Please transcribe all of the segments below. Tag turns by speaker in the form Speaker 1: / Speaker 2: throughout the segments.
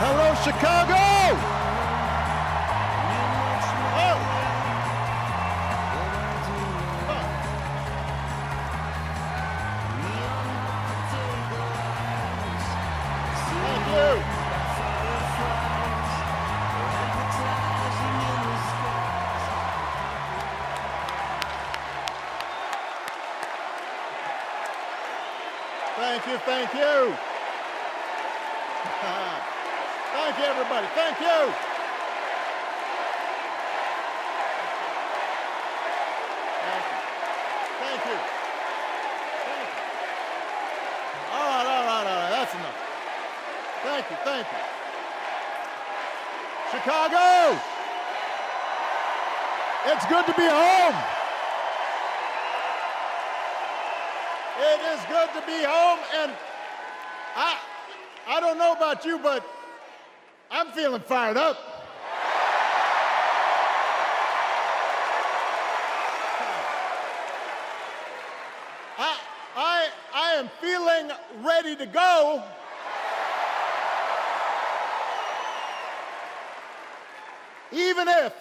Speaker 1: Hello, Chicago! Oh. Thank you. Thank you, thank you. Thank you, everybody. Thank you. Thank you. Thank you. All right. That's enough. Thank you, thank you. Chicago! It's good to be home. It is good to be home, and I don't know about you, but I'm feeling fired up. I am feeling ready to go. Even if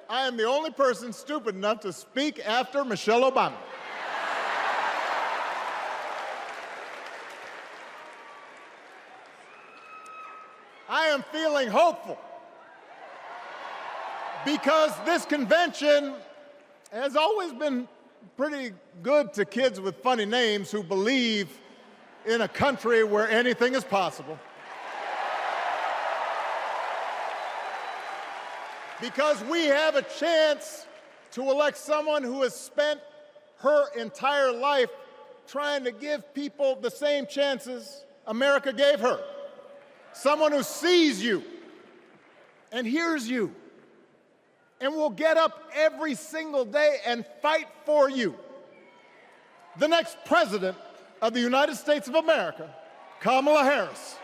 Speaker 1: I am the only person stupid enough to speak after Michelle Obama. I am feeling hopeful because this convention has always been pretty good to kids with funny names who believe in a country where anything is possible. Because we have a chance to elect someone who has spent her entire life trying to give people the same chances America gave her. Someone who sees you and hears you and will get up every single day and fight for you. The next president of the United States of America, Kamala Harris.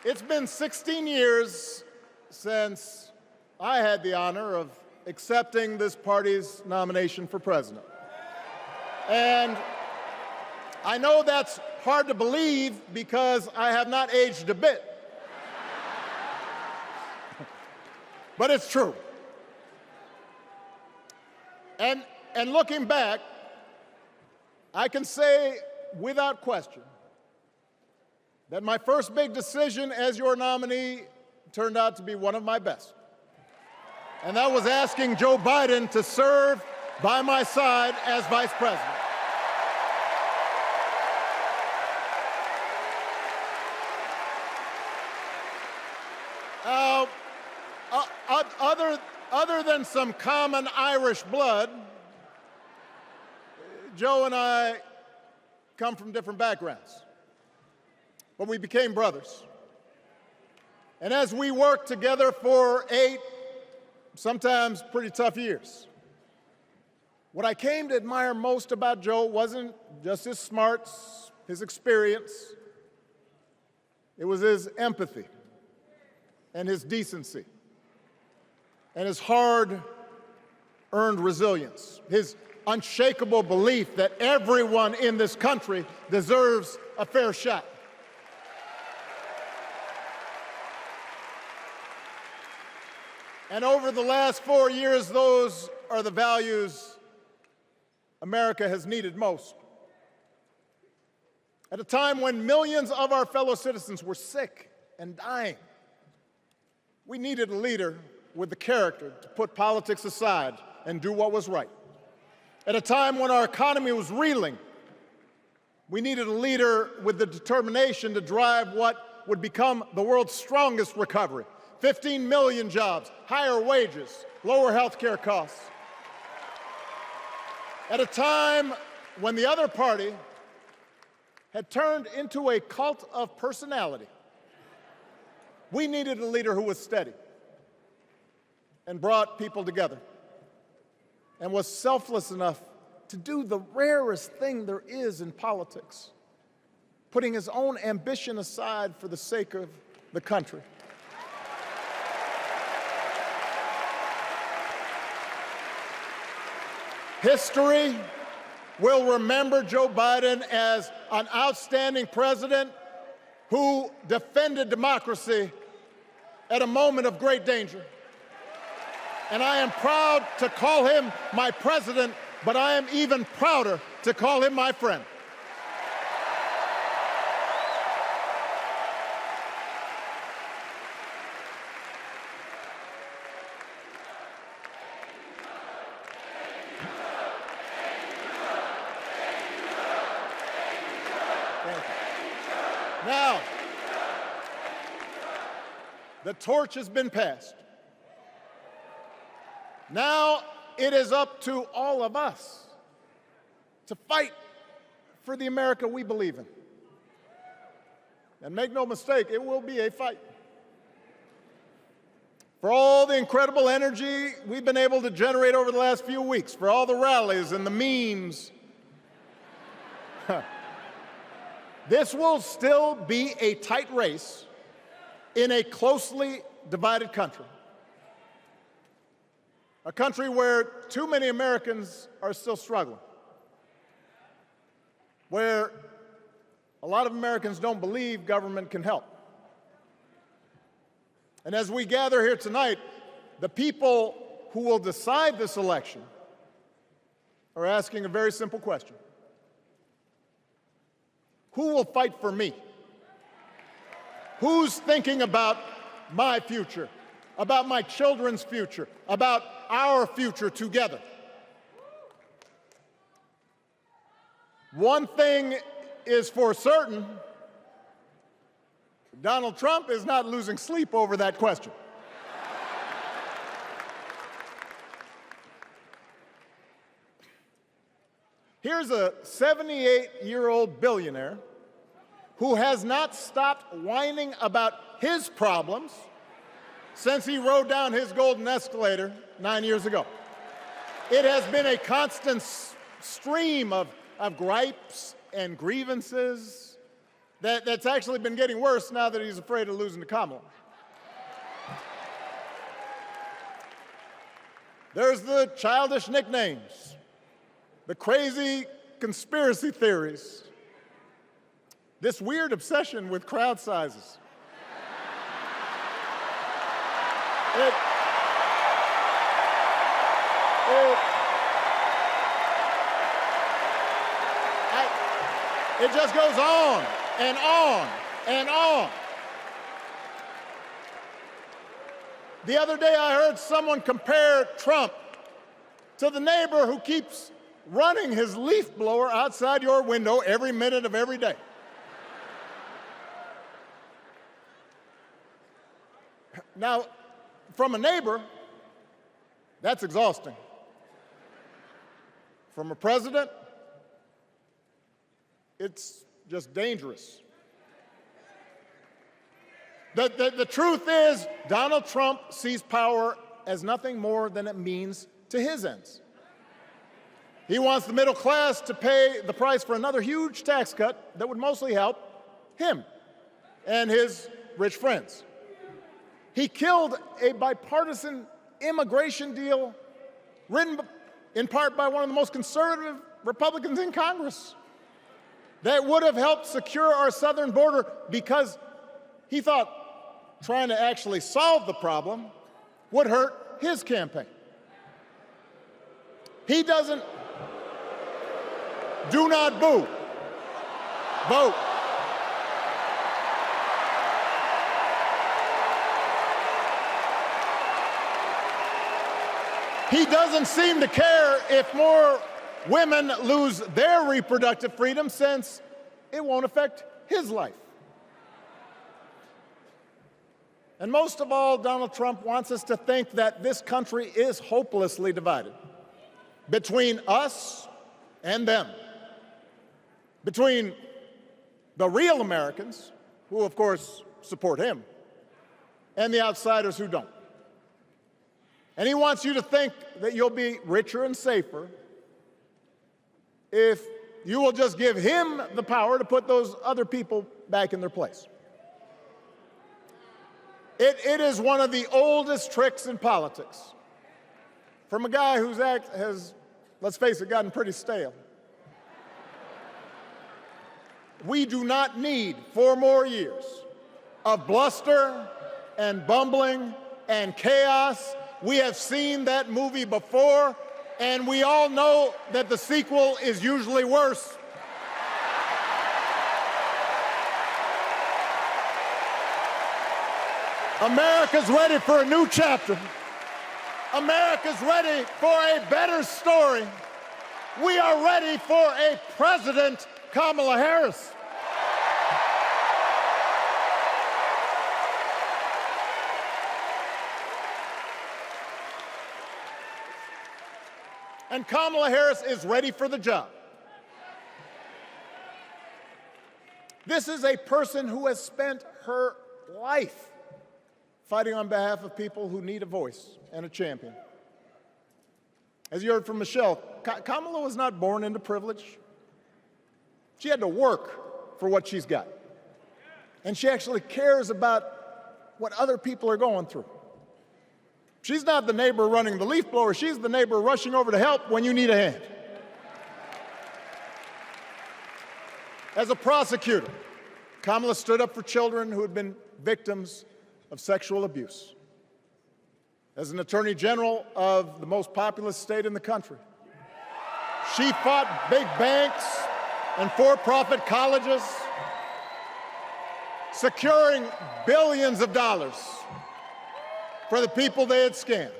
Speaker 1: It's been 16 years since I had the honor of accepting this party's nomination for president. And I know that's hard to believe because I have not aged a bit. But it's true. And looking back, I can say without question that my first big decision as your nominee turned out to be one of my best. And that was asking Joe Biden to serve by my side as vice president. Other than some common Irish blood, Joe and I come from different backgrounds, but we became brothers. And as we worked together for 8, sometimes pretty tough years, what I came to admire most about Joe wasn't just his smarts, his experience. It was his empathy and his decency and his hard-earned resilience, his unshakable belief that everyone in this country deserves a fair shot. And over the last 4 years, those are the values America has needed most. At a time when millions of our fellow citizens were sick and dying, we needed a leader with the character to put politics aside and do what was right. At a time when our economy was reeling, we needed a leader with the determination to drive what would become the world's strongest recovery. 15 million jobs, higher wages, lower health care costs. At a time when the other party had turned into a cult of personality, we needed a leader who was steady and brought people together and was selfless enough to do the rarest thing there is in politics, putting his own ambition aside for the sake of the country. History will remember Joe Biden as an outstanding president who defended democracy at a moment of great danger. And I am proud to call him my president, but I am even prouder to call him my friend. Now, the torch has been passed. Now it is up to all of us to fight for the America we believe in. And make no mistake, it will be a fight. For all the incredible energy we've been able to generate over the last few weeks, for all the rallies and the memes, this will still be a tight race in a closely divided country. A country where too many Americans are still struggling. Where a lot of Americans don't believe government can help. And as we gather here tonight, the people who will decide this election are asking a very simple question. Who will fight for me? Who's thinking about my future, about my children's future, about our future together? One thing is for certain, Donald Trump is not losing sleep over that question. Here's a 78-year-old billionaire who has not stopped whining about his problems since he rode down his golden escalator 9 years ago. It has been a constant stream of gripes and grievances that's actually been getting worse now that he's afraid of losing to Kamala. There's the childish nicknames, the crazy conspiracy theories, this weird obsession with crowd sizes. It just goes on and on and on. The other day I heard someone compare Trump to the neighbor who keeps running his leaf blower outside your window every minute of every day. Now, from a neighbor, that's exhausting. From a president, it's just dangerous. The truth is, Donald Trump sees power as nothing more than it means to his ends. He wants the middle class to pay the price for another huge tax cut that would mostly help him and his rich friends. He killed a bipartisan immigration deal written in part by one of the most conservative Republicans in Congress that would have helped secure our southern border because he thought trying to actually solve the problem would hurt his campaign. He doesn't. Do not boo. Vote. He doesn't seem to care if more women lose their reproductive freedom since it won't affect his life. And most of all, Donald Trump wants us to think that this country is hopelessly divided between us and them, between the real Americans, who of course support him, and the outsiders who don't. And he wants you to think that you'll be richer and safer if you will just give him the power to put those other people back in their place. It is one of the oldest tricks in politics from a guy whose let's face it, gotten pretty stale. We do not need 4 more years of bluster and bumbling and chaos. We have seen that movie before, and we all know that the sequel is usually worse. America's ready for a new chapter. America's ready for a better story. We are ready for a President Kamala Harris. And Kamala Harris is ready for the job. This is a person who has spent her life fighting on behalf of people who need a voice and a champion. As you heard from Michelle, Kamala was not born into privilege. She had to work for what she's got. And she actually cares about what other people are going through. She's not the neighbor running the leaf blower. She's the neighbor rushing over to help when you need a hand. As a prosecutor, Kamala stood up for children who had been victims of sexual abuse. As an attorney general of the most populous state in the country, she fought big banks and for-profit colleges, securing billions of dollars for the people they had scammed.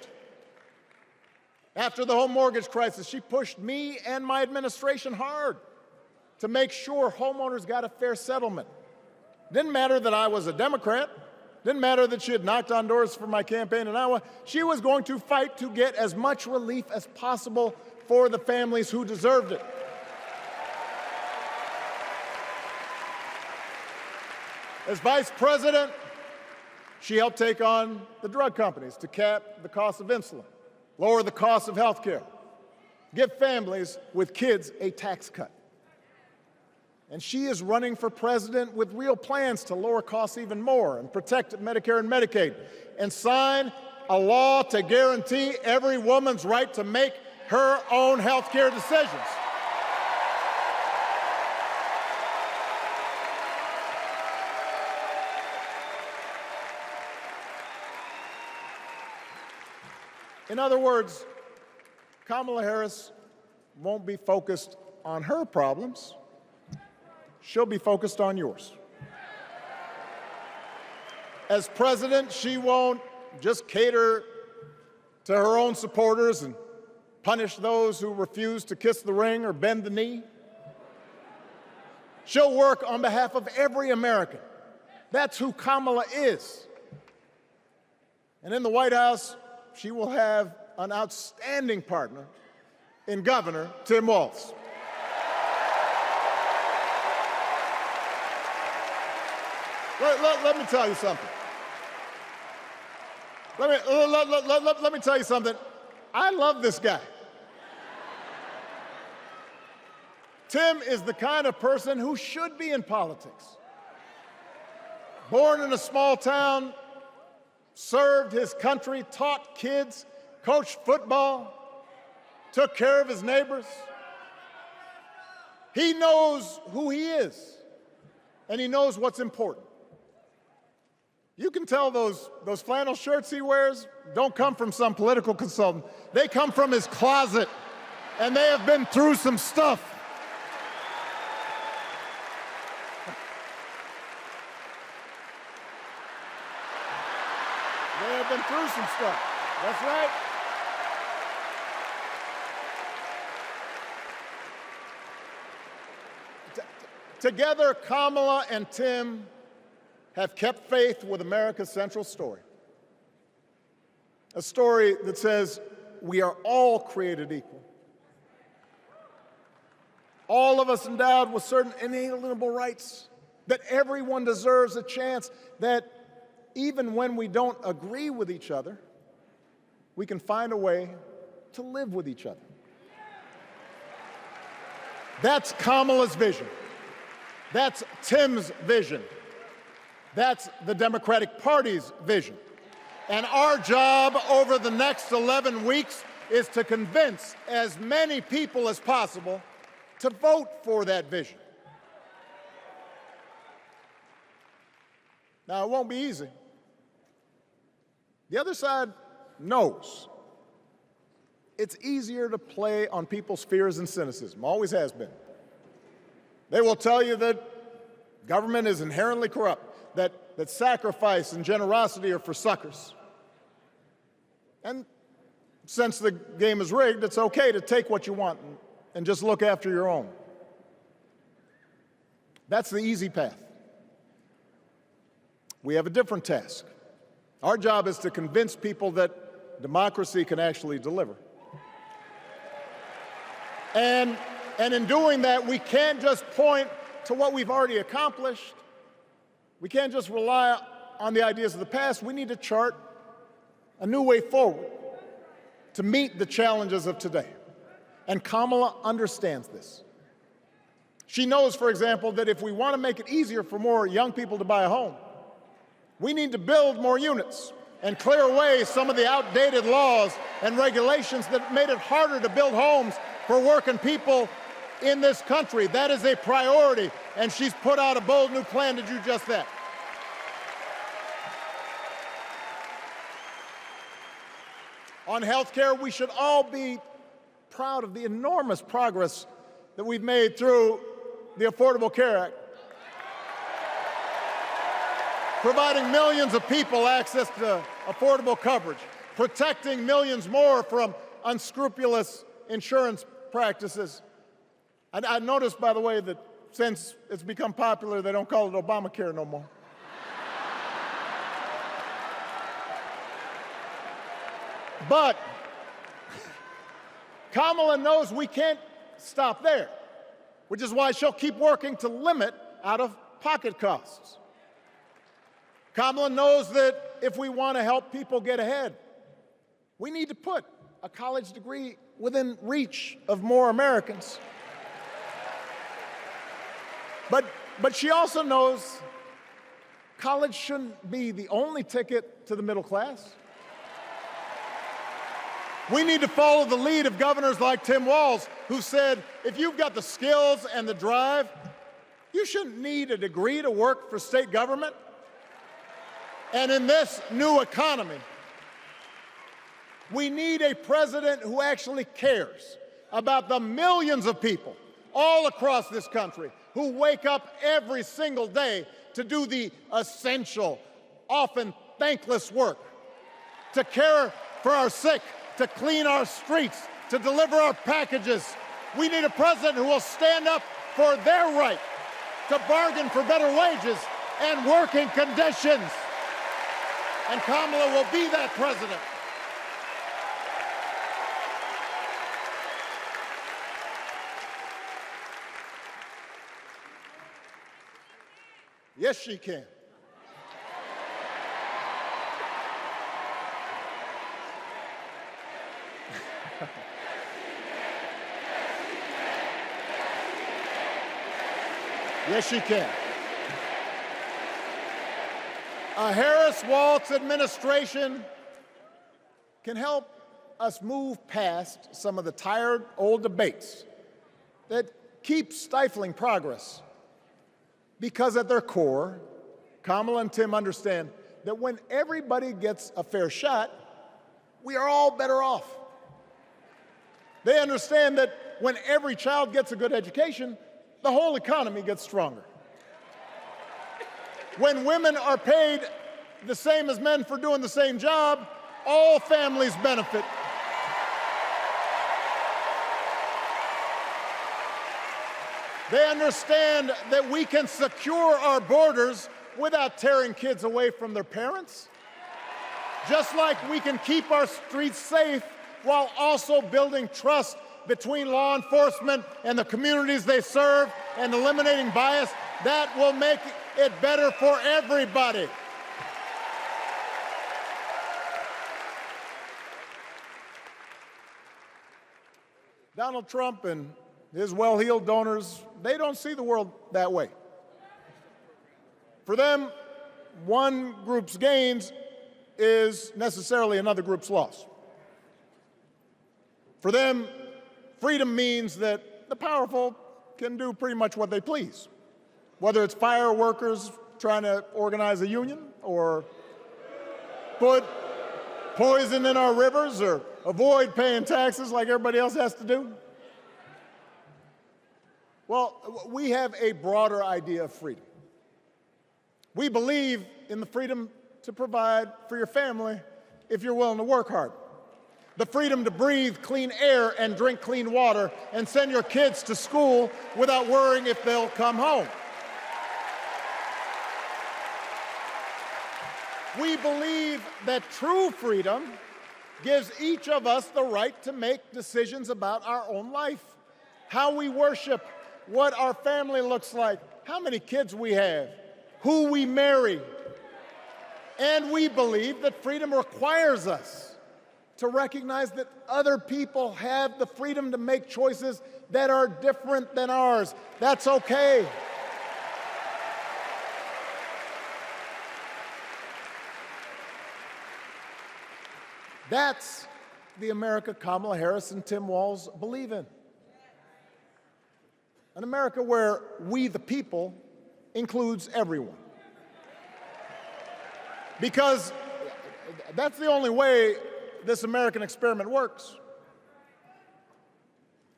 Speaker 1: After the home mortgage crisis, she pushed me and my administration hard to make sure homeowners got a fair settlement. Didn't matter that I was a Democrat. Didn't matter that she had knocked on doors for my campaign in Iowa. She was going to fight to get as much relief as possible for the families who deserved it. As vice president, she helped take on the drug companies to cap the cost of insulin, lower the cost of health care, give families with kids a tax cut. And she is running for president with real plans to lower costs even more and protect Medicare and Medicaid and sign a law to guarantee every woman's right to make her own health care decisions. In other words, Kamala Harris won't be focused on her problems. She'll be focused on yours. As president, she won't just cater to her own supporters and punish those who refuse to kiss the ring or bend the knee. She'll work on behalf of every American. That's who Kamala is. And in the White House, she will have an outstanding partner in Governor Tim Walz. Let me tell you something. Let me tell you something. I love this guy. Tim is the kind of person who should be in politics. Born in a small town, served his country, taught kids, coached football, took care of his neighbors. He knows who he is, and he knows what's important. You can tell those flannel shirts he wears don't come from some political consultant. They come from his closet, and they have been through some stuff. They have been through some stuff. That's right. Together, Kamala and Tim have kept faith with America's central story. A story that says we are all created equal. All of us endowed with certain inalienable rights, that everyone deserves a chance, that even when we don't agree with each other, we can find a way to live with each other. That's Kamala's vision. That's Tim's vision. That's the Democratic Party's vision. And our job over the next 11 weeks is to convince as many people as possible to vote for that vision. Now, it won't be easy. The other side knows it's easier to play on people's fears and cynicism, always has been. They will tell you that government is inherently corrupt, that sacrifice and generosity are for suckers. And since the game is rigged, it's okay to take what you want and just look after your own. That's the easy path. We have a different task. Our job is to convince people that democracy can actually deliver. And in doing that, we can't just point to what we've already accomplished. We can't just rely on the ideas of the past. We need to chart a new way forward to meet the challenges of today. And Kamala understands this. She knows, for example, that if we want to make it easier for more young people to buy a home, we need to build more units and clear away some of the outdated laws and regulations that made it harder to build homes for working people in this country. That is a priority, and she's put out a bold new plan to do just that. On health care, we should all be proud of the enormous progress that we've made through the Affordable Care Act, providing millions of people access to affordable coverage, protecting millions more from unscrupulous insurance practices. I noticed, by the way, that since it's become popular, they don't call it Obamacare no more. But Kamala knows we can't stop there, which is why she'll keep working to limit out-of-pocket costs. Kamala knows that if we want to help people get ahead, we need to put a college degree within reach of more Americans. But she also knows college shouldn't be the only ticket to the middle class. We need to follow the lead of governors like Tim Walz, who said, if you've got the skills and the drive, you shouldn't need a degree to work for state government. And in this new economy, we need a president who actually cares about the millions of people all across this country who wake up every single day to do the essential, often thankless work, to care for our sick, to clean our streets, to deliver our packages. We need a president who will stand up for their right to bargain for better wages and working conditions. And Kamala will be that president. Yes, she can. Yes, she can. A Harris-Walz administration can help us move past some of the tired old debates that keep stifling progress. Because at their core, Kamala and Tim understand that when everybody gets a fair shot, we are all better off. They understand that when every child gets a good education, the whole economy gets stronger. When women are paid the same as men for doing the same job, all families benefit. They understand that we can secure our borders without tearing kids away from their parents, just like we can keep our streets safe while also building trust between law enforcement and the communities they serve and eliminating bias. That will make it better for everybody. Donald Trump and his well-heeled donors, they don't see the world that way. For them, one group's gains is necessarily another group's loss. For them, freedom means that the powerful can do pretty much what they please, whether it's fire workers trying to organize a union, or put poison in our rivers, or avoid paying taxes like everybody else has to do. Well, we have a broader idea of freedom. We believe in the freedom to provide for your family if you're willing to work hard. The freedom to breathe clean air and drink clean water and send your kids to school without worrying if they'll come home. We believe that true freedom gives each of us the right to make decisions about our own life, how we worship, what our family looks like, how many kids we have, who we marry. And we believe that freedom requires us to recognize that other people have the freedom to make choices that are different than ours. That's okay. That's the America Kamala Harris and Tim Walz believe in. An America where we, the people, includes everyone. Because that's the only way this American experiment works.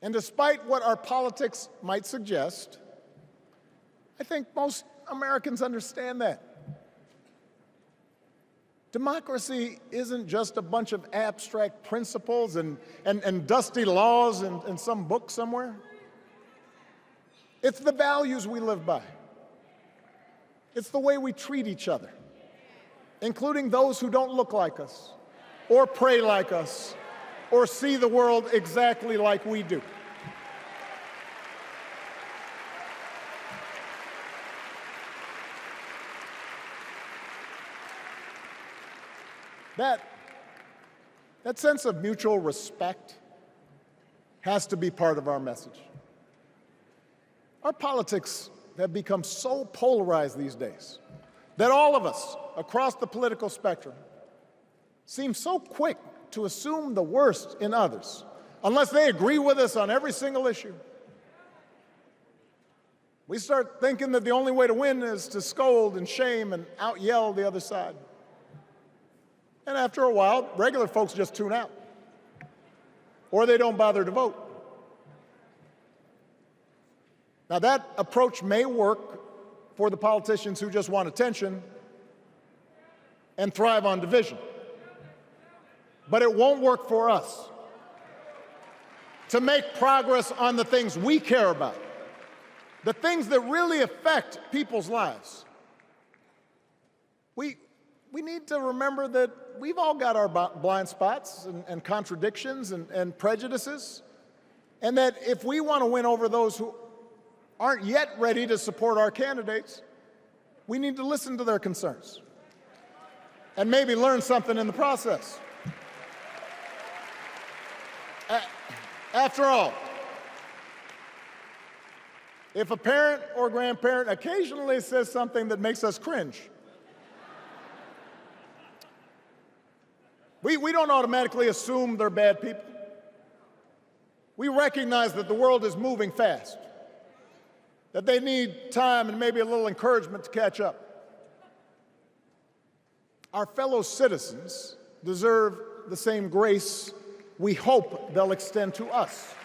Speaker 1: And despite what our politics might suggest, I think most Americans understand that. Democracy isn't just a bunch of abstract principles and dusty laws in some book somewhere. It's the values we live by. It's the way we treat each other, including those who don't look like us, or pray like us, or see the world exactly like we do. That sense of mutual respect has to be part of our message. Our politics have become so polarized these days that all of us across the political spectrum seem so quick to assume the worst in others, unless they agree with us on every single issue. We start thinking that the only way to win is to scold and shame and out-yell the other side. And after a while, regular folks just tune out, or they don't bother to vote. Now, that approach may work for the politicians who just want attention and thrive on division, but it won't work for us. To make progress on the things we care about, the things that really affect people's lives, we need to remember that we've all got our blind spots and contradictions and prejudices, and that if we want to win over those who aren't yet ready to support our candidates, we need to listen to their concerns and maybe learn something in the process. After all, if a parent or grandparent occasionally says something that makes us cringe, we don't automatically assume they're bad people. We recognize that the world is moving fast, that they need time and maybe a little encouragement to catch up. Our fellow citizens deserve the same grace we hope they'll extend to us.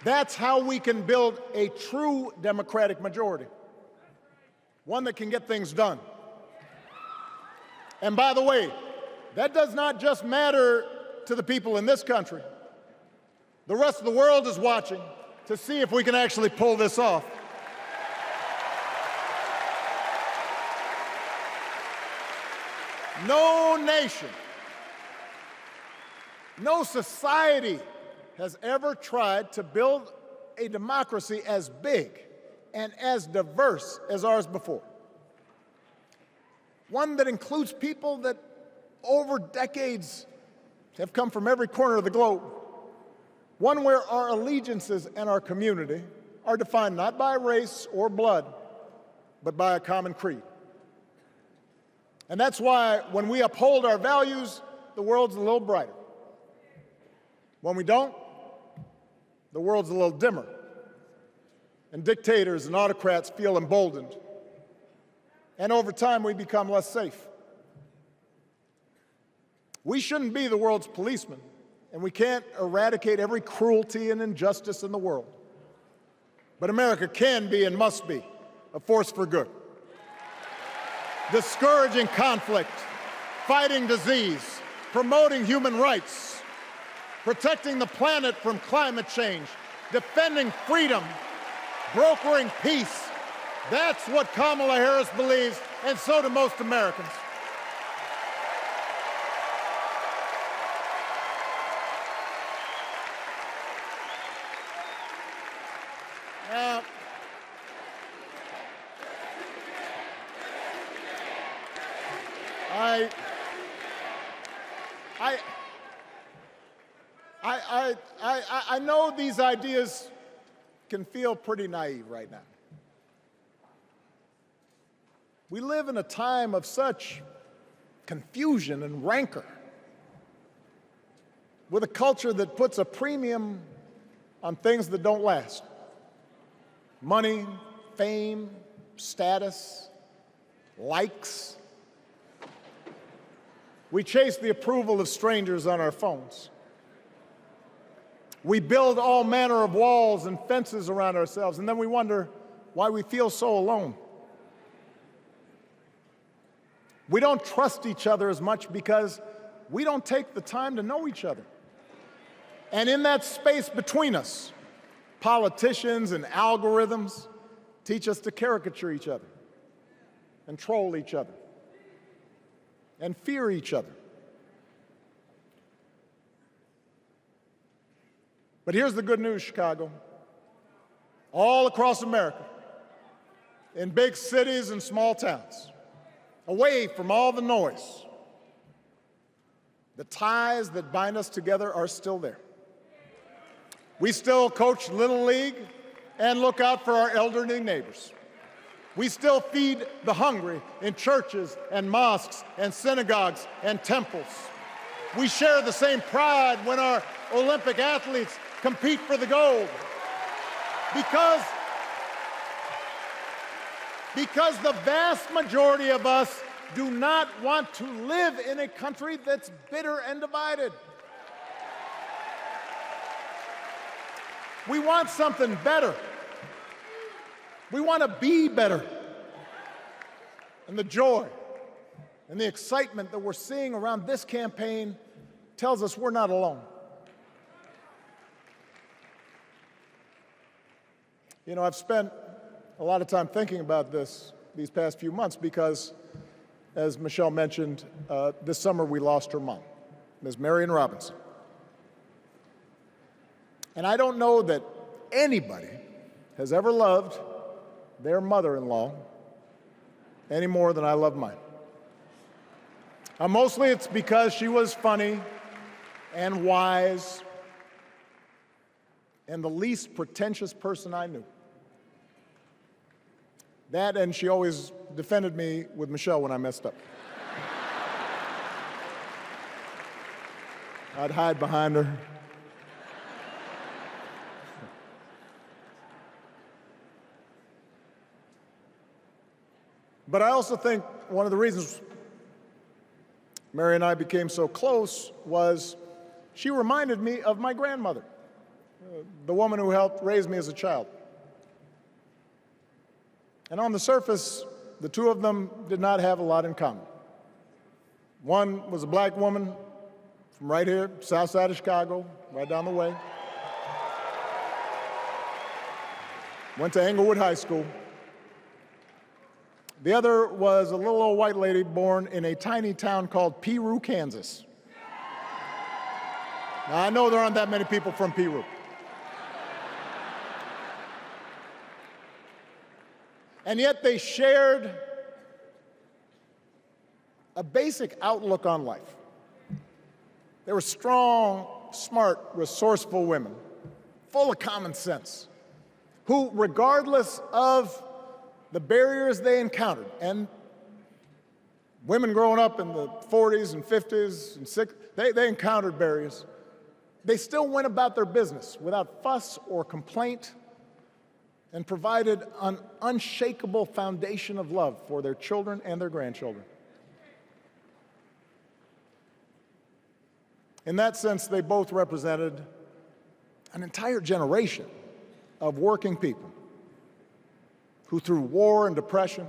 Speaker 1: That's how we can build a true democratic majority, one that can get things done. And by the way, that does not just matter to the people in this country. The rest of the world is watching to see if we can actually pull this off. No nation, no society has ever tried to build a democracy as big and as diverse as ours before. One that includes people that over decades have come from every corner of the globe. One where our allegiances and our community are defined not by race or blood, but by a common creed. And that's why when we uphold our values, the world's a little brighter. When we don't, the world's a little dimmer. And dictators and autocrats feel emboldened. And over time, we become less safe. We shouldn't be the world's policemen, and we can't eradicate every cruelty and injustice in the world. But America can be and must be a force for good, discouraging conflict, fighting disease, promoting human rights, protecting the planet from climate change, defending freedom, brokering peace. That's what Kamala Harris believes, and so do most Americans. Now, I know these ideas can feel pretty naive right now. We live in a time of such confusion and rancor, with a culture that puts a premium on things that don't last. Money, fame, status, likes. We chase the approval of strangers on our phones. We build all manner of walls and fences around ourselves, and then we wonder why we feel so alone. We don't trust each other as much because we don't take the time to know each other. And in that space between us, politicians and algorithms teach us to caricature each other and troll each other and fear each other. But here's the good news, Chicago. All across America, in big cities and small towns, away from all the noise, the ties that bind us together are still there. We still coach Little League and look out for our elderly neighbors. We still feed the hungry in churches and mosques and synagogues and temples. We share the same pride when our Olympic athletes compete for the gold. Because the vast majority of us do not want to live in a country that's bitter and divided. We want something better. We want to be better. And the joy and the excitement that we're seeing around this campaign tells us we're not alone. You know, I've spent a lot of time thinking about these past few months because, as Michelle mentioned, this summer we lost her mom, Ms. Marion Robinson. And I don't know that anybody has ever loved their mother-in-law any more than I love mine. Mostly it's because she was funny and wise and the least pretentious person I knew. That, and she always defended me with Michelle when I messed up. I'd hide behind her. But I also think one of the reasons Mary and I became so close was she reminded me of my grandmother, the woman who helped raise me as a child. And on the surface, the two of them did not have a lot in common. One was a black woman from right here, south side of Chicago, right down the way. Went to Englewood High School. The other was a little old white lady born in a tiny town called Peru, Kansas. Now, I know there aren't that many people from Peru. And yet they shared a basic outlook on life. They were strong, smart, resourceful women, full of common sense, who, regardless of the barriers they encountered, and women growing up in the 40s and 50s and 60s, they encountered barriers. They still went about their business without fuss or complaint and provided an unshakable foundation of love for their children and their grandchildren. In that sense, they both represented an entire generation of working people who, through war and depression,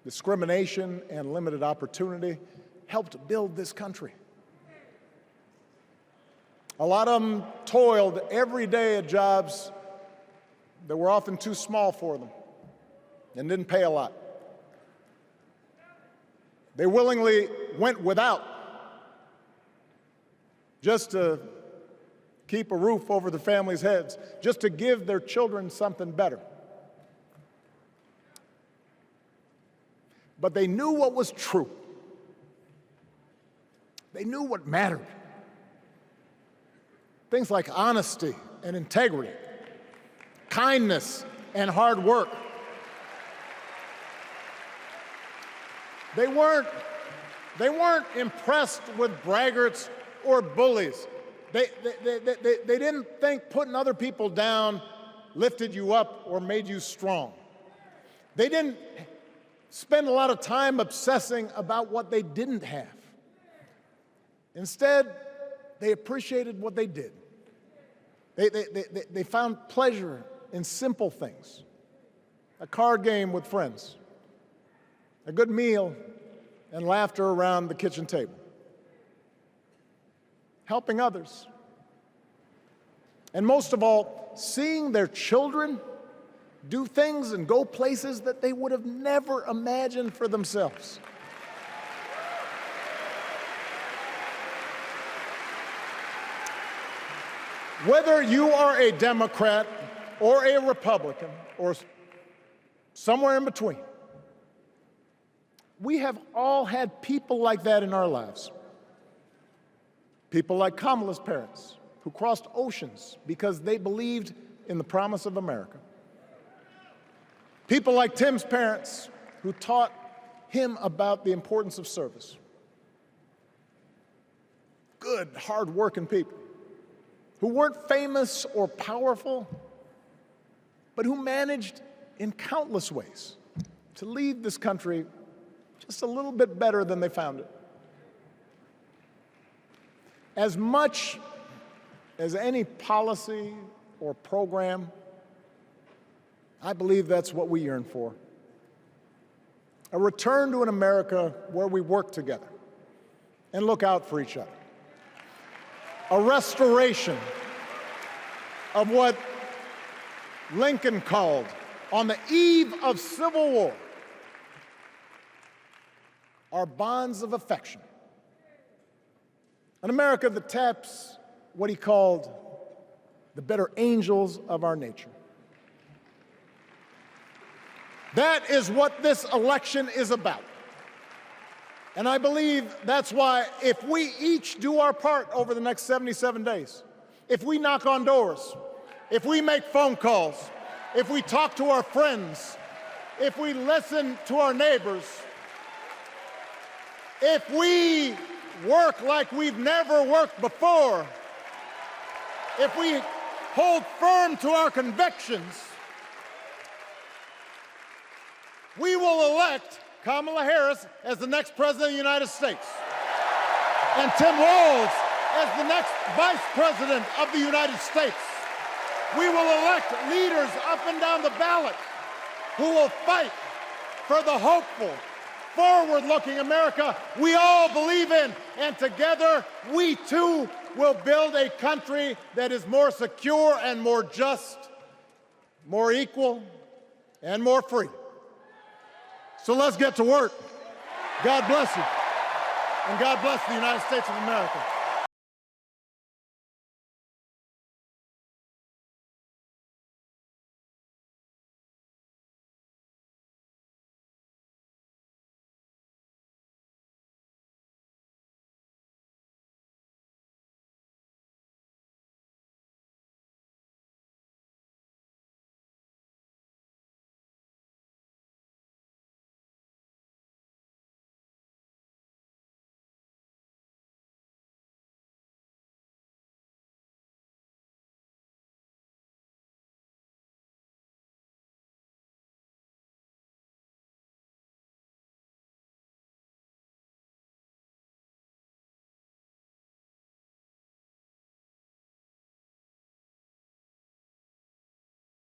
Speaker 1: discrimination and limited opportunity, helped build this country. A lot of them toiled every day at jobs that were often too small for them and didn't pay a lot. They willingly went without just to keep a roof over their families' heads, just to give their children something better. But they knew what was true. They knew what mattered. Things like honesty and integrity, kindness and hard work. They weren't impressed with braggarts or bullies. They didn't think putting other people down lifted you up or made you strong. They didn't spend a lot of time obsessing about what they didn't have. Instead, they appreciated what they did. They found pleasure in simple things: a card game with friends, a good meal, and laughter around the kitchen table, helping others, and most of all, seeing their children do things and go places that they would have never imagined for themselves. Whether you are a Democrat or a Republican or somewhere in between, we have all had people like that in our lives. People like Kamala's parents, who crossed oceans because they believed in the promise of America. People like Tim's parents, who taught him about the importance of service. Good, hard-working people who weren't famous or powerful, but who managed in countless ways to leave this country just a little bit better than they found it. As much as any policy or program, I believe that's what we yearn for. A return to an America where we work together and look out for each other. A restoration of what Lincoln called, on the eve of Civil War, our bonds of affection. An America that taps what he called the better angels of our nature. That is what this election is about. And I believe that's why, if we each do our part over the next 77 days, if we knock on doors, if we make phone calls, if we talk to our friends, if we listen to our neighbors, if we work like we've never worked before, if we hold firm to our convictions, we will elect Kamala Harris as the next President of the United States, and Tim Walz as the next Vice President of the United States. We will elect leaders up and down the ballot who will fight for the hopeful, forward-looking America we all believe in, and together we too will build a country that is more secure and more just, more equal, and more free. So let's get to work. God bless you, and God bless the United States of America.